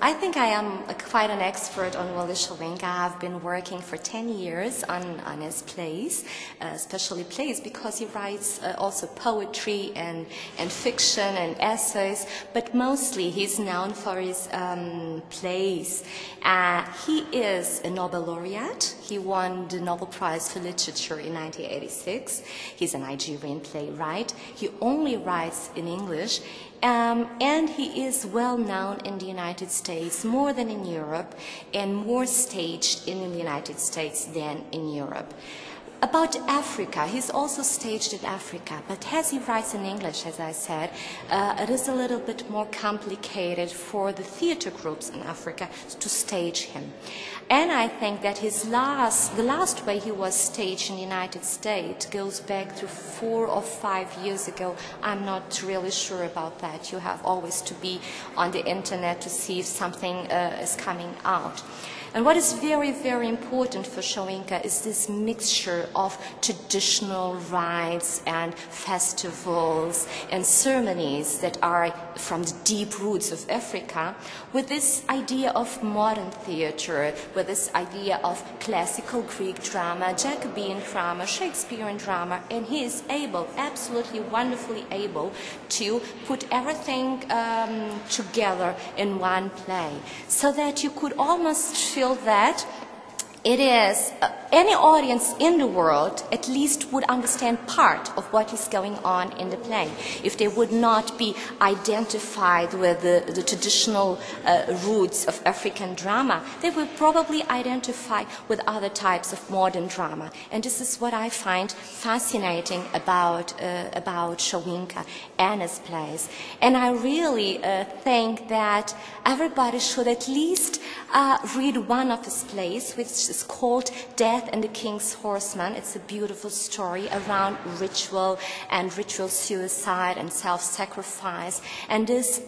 I think I am quite an expert on Willy Schawinka. I've been working for 10 years on his plays, especially plays, because he writes also poetry and fiction and essays, but mostly he's known for his plays. He is a Nobel laureate. He won the Nobel Prize for Literature in 1986. He's a Nigerian playwright. He only writes in English. And he is well known in the United States more than in Europe, and more staged in the United States than in Europe. About Africa, he's also staged in Africa, but as he writes in English, as I said, it is a little bit more complicated for the theater groups in Africa to stage him. And I think that the last way he was staged in the United States goes back to 4 or 5 years ago. I'm not really sure about that. You have always to be on the internet to see if something is coming out. And what is very, very important for Schawinka is this mixture of traditional rites and festivals and ceremonies that are from the deep roots of Africa, with this idea of modern theater, with this idea of classical Greek drama, Jacobean drama, Shakespearean drama, and he is able, absolutely wonderfully able, to put everything together in one play, so that you could almost feel that it is any audience in the world at least would understand part of what is going on in the play. If they would not be identified with the traditional roots of African drama, they will probably identify with other types of modern drama. And this is what I find fascinating about Schawinka and his plays. And I really think that everybody should at least read one of his plays, which is called Death and the King's Horseman. It's a beautiful story around ritual and ritual suicide and self-sacrifice, and this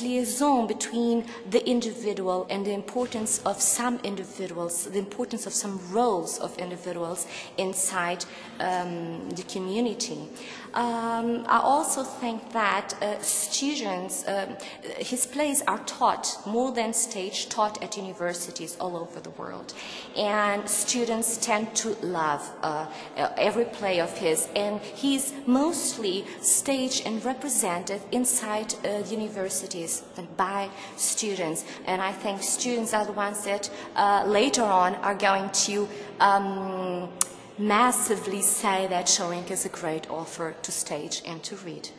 liaison between the individual and the importance of some individuals, the importance of some roles of individuals inside the community. I also think that students, his plays are taught, more than stage, taught at universities all over the world. And students tend to love every play of his, and he's mostly staged and represented inside universities and by students. And I think students are the ones that later on are going to massively say that Schawinka is a great author to stage and to read.